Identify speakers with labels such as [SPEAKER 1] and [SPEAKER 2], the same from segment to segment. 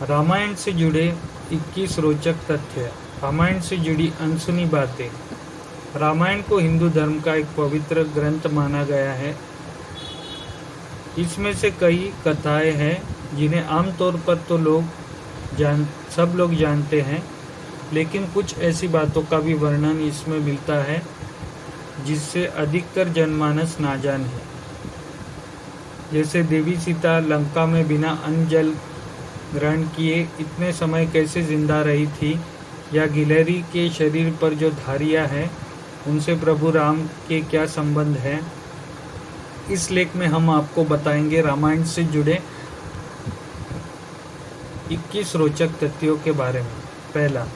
[SPEAKER 1] रामायण से जुड़े 21 रोचक तथ्य। रामायण से जुड़ी अनसुनी बातें। रामायण को हिंदू धर्म का एक पवित्र ग्रंथ माना गया है। इसमें से कई कथाएं हैं जिन्हें आमतौर पर तो सब लोग जानते हैं, लेकिन कुछ ऐसी बातों का भी वर्णन इसमें मिलता है जिससे अधिकतर जनमानस ना जाने। जैसे देवी सीता लंका में बिना अन्न जल ग्रहण किए इतने समय कैसे जिंदा रही थी, या गिलहरी के शरीर पर जो धारियां हैं उनसे प्रभु राम के क्या संबंध है। इस लेख में हम आपको बताएंगे रामायण से जुड़े 21 रोचक तथ्यों के बारे में। पहला,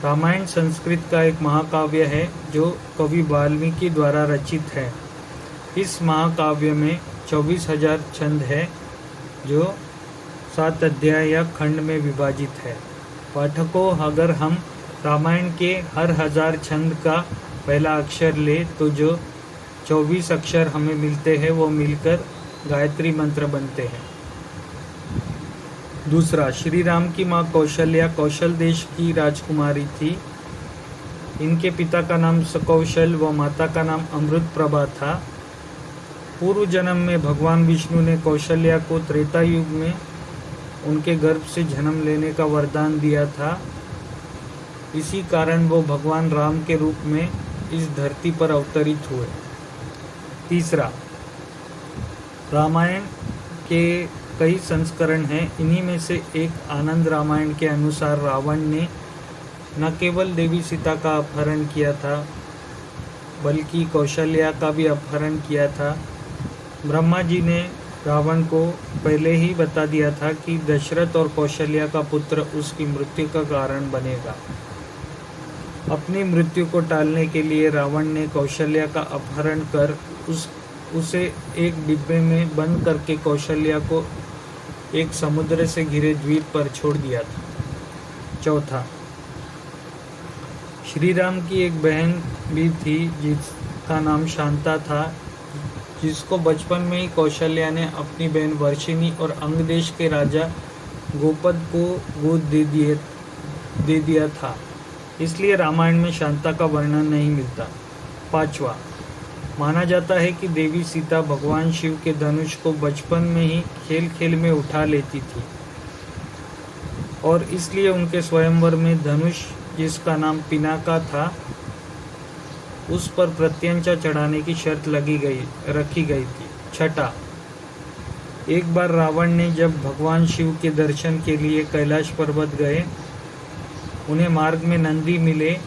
[SPEAKER 1] रामायण संस्कृत का एक महाकाव्य है जो कवि वाल्मीकि द्वारा रचित है। इस महाकाव्य में 24,000 छंद है जो 7 अध्याय या खंड में विभाजित है। पाठकों, अगर हम रामायण के हर 1000 छंद का पहला अक्षर ले तो जो 24 अक्षर हमें मिलते हैं वो मिलकर गायत्री मंत्र बनते हैं। दूसरा, श्री राम की माँ कौशल्या कौशल देश की राजकुमारी थी। इनके पिता का नाम सकौशल व माता का नाम अमृत प्रभा था। पूर्व जन्म में भगवान विष्णु ने कौशल्या को त्रेता युग में उनके गर्भ से जन्म लेने का वरदान दिया था। इसी कारण वो भगवान राम के रूप में इस धरती पर अवतरित हुए। तीसरा, रामायण के कई संस्करण हैं। इन्हीं में से एक आनंद रामायण के अनुसार रावण ने न केवल देवी सीता का अपहरण किया था बल्कि कौशल्या का भी अपहरण किया था। ब्रह्मा जी ने रावण को पहले ही बता दिया था कि दशरथ और कौशल्या का पुत्र उसकी मृत्यु का कारण बनेगा। अपनी मृत्यु को टालने के लिए रावण ने कौशल्या का अपहरण कर उसे एक डिब्बे में बंद करके कौशल्या को एक समुद्र से घिरे द्वीप पर छोड़ दिया था। चौथा, श्री राम की एक बहन भी थी जिसका नाम शांता था, जिसको बचपन में ही कौशल्या ने अपनी बहन वर्षिणी और अंगदेश के राजा गोपद को गोद दे दिया था। इसलिए रामायण में शांता का वर्णन नहीं मिलता। पांचवा, माना जाता है कि देवी सीता भगवान शिव के धनुष को बचपन में ही खेल खेल में उठा लेती थी और इसलिए उनके स्वयंवर में धनुष, जिसका नाम पिनाका था, उस पर प्रत्यंचा चढ़ाने की शर्त रखी गई थी। छठा, एक बार रावण ने जब भगवान शिव के दर्शन के लिए कैलाश पर्वत गए, उन्हें मार्ग में नंदी मिले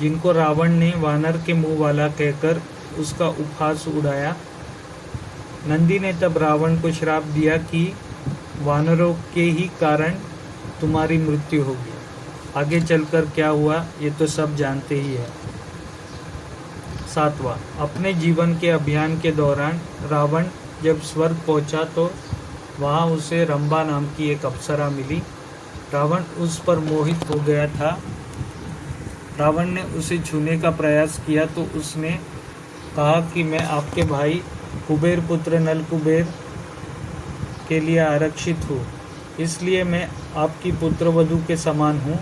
[SPEAKER 1] जिनको रावण ने वानर के मुंह वाला कहकर उसका उपहास उड़ाया। नंदी ने तब रावण को श्राप दिया कि वानरों के ही कारण तुम्हारी मृत्यु होगी। आगे चलकर क्या हुआ ये तो सब जानते ही हैं। सातवां, अपने जीवन के अभियान के दौरान रावण जब स्वर्ग पहुंचा तो वहां उसे रंभा नाम की एक अप्सरा मिली। रावण उस पर मोहित हो गया था। रावण ने उसे छूने का प्रयास किया तो उसने कहा कि मैं आपके भाई कुबेर पुत्र नल कुबेर के लिए आरक्षित हूँ, इसलिए मैं आपकी पुत्रवधू के समान हूँ।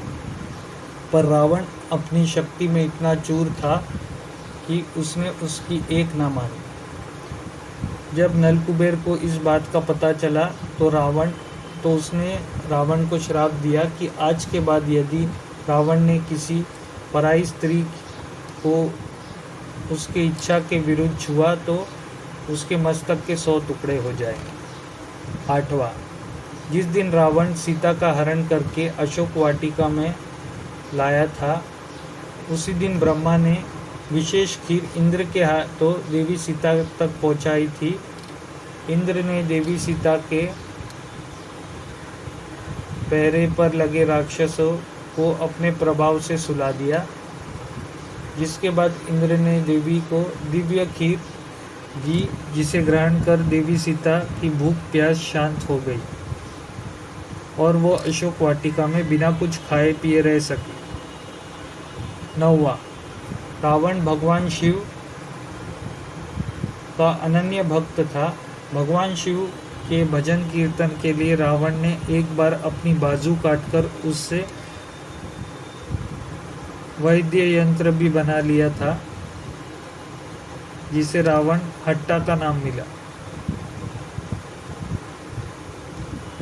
[SPEAKER 1] पर रावण अपनी शक्ति में इतना चूर था कि उसने उसकी एक ना मानी। जब नल कुबेर को इस बात का पता चला तो उसने रावण को श्राप दिया कि आज के बाद यदि रावण ने किसी पराई स्त्री को उसकी इच्छा के विरुद्ध छुआ तो उसके मस्तक के 100 टुकड़े हो जाएंगे। आठवां, जिस दिन रावण सीता का हरण करके अशोक वाटिका में लाया था, उसी दिन ब्रह्मा ने विशेष खीर इंद्र के हाथों देवी सीता तक पहुंचाई थी। इंद्र ने देवी सीता के पहरे पर लगे राक्षसों को अपने प्रभाव से सुला दिया, जिसके बाद इंद्र ने देवी को दिव्य खीर दी, जिसे ग्रहण कर देवी सीता की भूख प्यास शांत हो गई और वो अशोक वाटिका में बिना कुछ खाए पिए रह सकी। 9वां, रावण भगवान शिव का अनन्य भक्त था। भगवान शिव के भजन कीर्तन के लिए रावण ने एक बार अपनी बाजू काटकर उससे वैद्य यंत्र भी बना लिया था, जिसे रावण हट्टा का नाम मिला।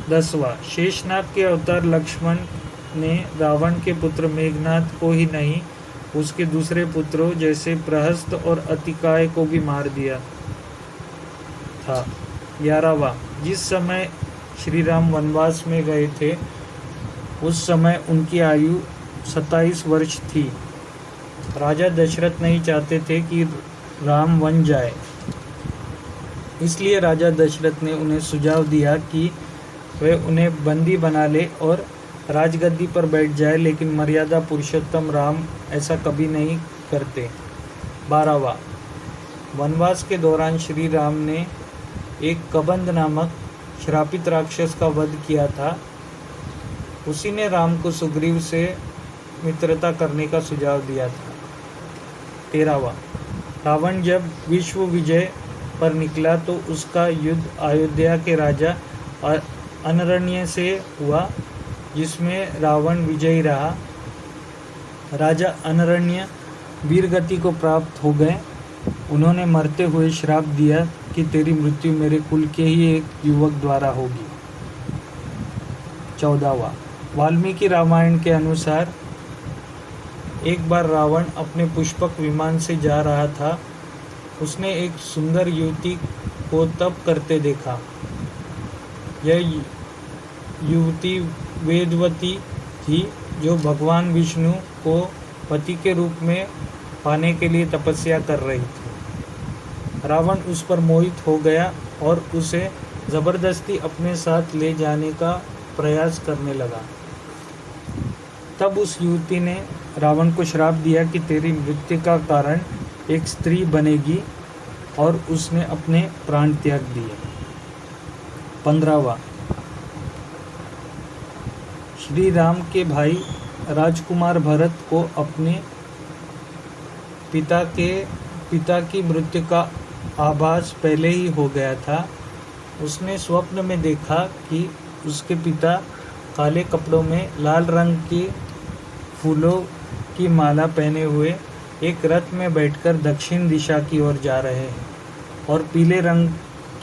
[SPEAKER 1] 10वां, शेषनाग के अवतार लक्ष्मण ने रावण के पुत्र मेघनाद को ही नहीं, उसके दूसरे पुत्रों जैसे प्रहस्त और अतिकाय को भी मार दिया था। 11वां, जिस समय श्री राम वनवास में गए थे उस समय उनकी आयु 27 वर्ष थी। राजा दशरथ नहीं चाहते थे कि राम वन जाए, इसलिए राजा दशरथ ने उन्हें सुझाव दिया कि वे उन्हें बंदी बना ले और राजगद्दी पर बैठ जाए, लेकिन मर्यादा पुरुषोत्तम राम ऐसा कभी नहीं करते। 12वां, वनवास के दौरान श्री राम ने एक कबंध नामक श्रापित राक्षस का वध किया था। उसी ने राम को सुग्रीव से मित्रता करने का सुझाव दिया था। 13वां, रावण जब विश्व विजय पर निकला तो उसका युद्ध अयोध्या के राजा अनरण्य से हुआ, जिसमें रावण विजयी रहा। राजा अनरण्य वीरगति को प्राप्त हो गए। उन्होंने मरते हुए श्राप दिया कि तेरी मृत्यु मेरे कुल के ही एक युवक द्वारा होगी। 14वां, वाल्मीकि रामायण के अनुसार एक बार रावण अपने पुष्पक विमान से जा रहा था। उसने एक सुंदर युवती को तप करते देखा। यह युवती वेदवती थी, जो भगवान विष्णु को पति के रूप में पाने के लिए तपस्या कर रही थी। रावण उस पर मोहित हो गया और उसे जबरदस्ती अपने साथ ले जाने का प्रयास करने लगा। तब उस युवती ने रावण को श्राप दिया कि तेरी मृत्यु का कारण एक स्त्री बनेगी, और उसने अपने प्राण त्याग दिए। 15वां, श्री राम के भाई राजकुमार भरत को अपने पिता की मृत्यु का आभास पहले ही हो गया था। उसने स्वप्न में देखा कि उसके पिता काले कपड़ों में लाल रंग के फूलों की माला पहने हुए एक रथ में बैठकर दक्षिण दिशा की ओर जा रहे हैं, और पीले रंग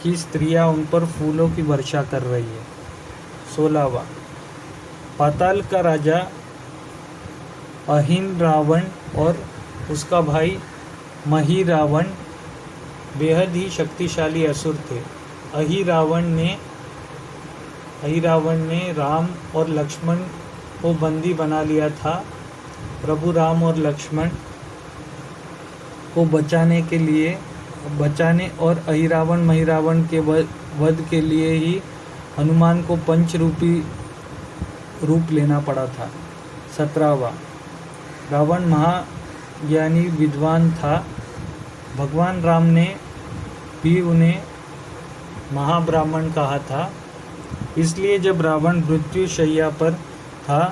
[SPEAKER 1] की स्त्रियां उन पर फूलों की वर्षा कर रही है। 16वां, पाताल का राजा अहिन रावण और उसका भाई मही रावण बेहद ही शक्तिशाली असुर थे। अहि रावण ने राम और लक्ष्मण को बंदी बना लिया था। प्रभु राम और लक्ष्मण को बचाने और अहिरावण महिरावण के वध के लिए ही हनुमान को पंचरूपी रूप लेना पड़ा था। 17वां, रावण महाज्ञानी विद्वान था। भगवान राम ने भी उन्हें महाब्राह्मण कहा था। इसलिए जब रावण मृत्यु शैया पर था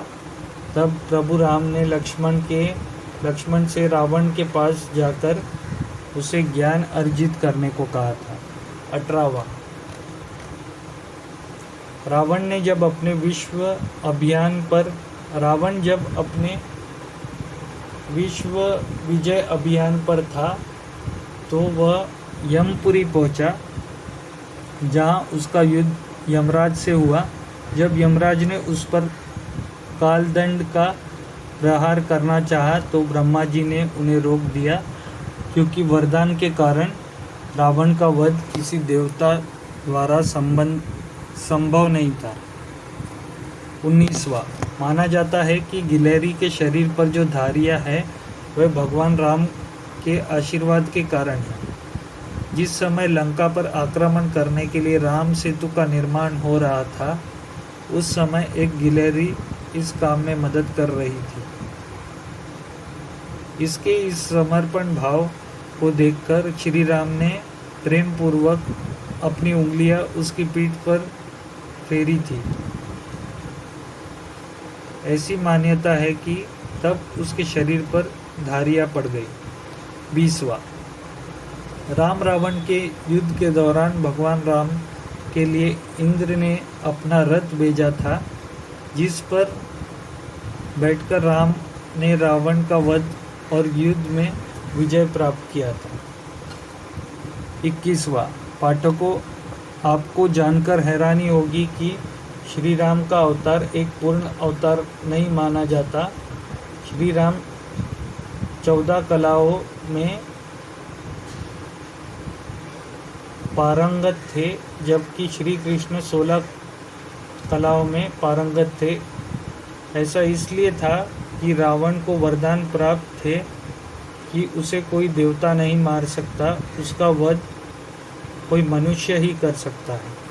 [SPEAKER 1] तब प्रभु राम ने लक्ष्मण से रावण के पास जाकर उसे ज्ञान अर्जित करने को कहा था। 18वां, रावण जब अपने विश्व विजय अभियान पर था तो वह यमपुरी पहुंचा, जहां उसका युद्ध यमराज से हुआ। जब यमराज ने उस पर कालदंड का प्रहार करना चाहा तो ब्रह्मा जी ने उन्हें रोक दिया, क्योंकि वरदान के कारण रावण का वध किसी देवता द्वारा संभव नहीं था। 19वां, माना जाता है कि गिलहरी के शरीर पर जो धारियां है वह भगवान राम के आशीर्वाद के कारण है। जिस समय लंका पर आक्रमण करने के लिए राम सेतु का निर्माण हो रहा था, उस समय एक गिलहरी इस काम में मदद कर रही थी। इसके इस समर्पण भाव को देखकर श्री राम ने प्रेम पूर्वक अपनी उंगलियां उसकी पीठ पर फेरी थी। ऐसी मान्यता है कि तब उसके शरीर पर धारियां पड़ गई। 20वां, राम रावण के युद्ध के दौरान भगवान राम के लिए इंद्र ने अपना रथ भेजा था, जिस पर बैठकर राम ने रावण का वध और युद्ध में विजय प्राप्त किया था। 21वां। पाठकों, आपको जानकर हैरानी होगी कि श्री राम का अवतार एक पूर्ण अवतार नहीं माना जाता। श्री राम 14 कलाओं में पारंगत थे, जबकि श्री कृष्ण 16 कलाओं में पारंगत थे। ऐसा इसलिए था कि रावण को वरदान प्राप्त थे कि उसे कोई देवता नहीं मार सकता, उसका वध कोई मनुष्य ही कर सकता है।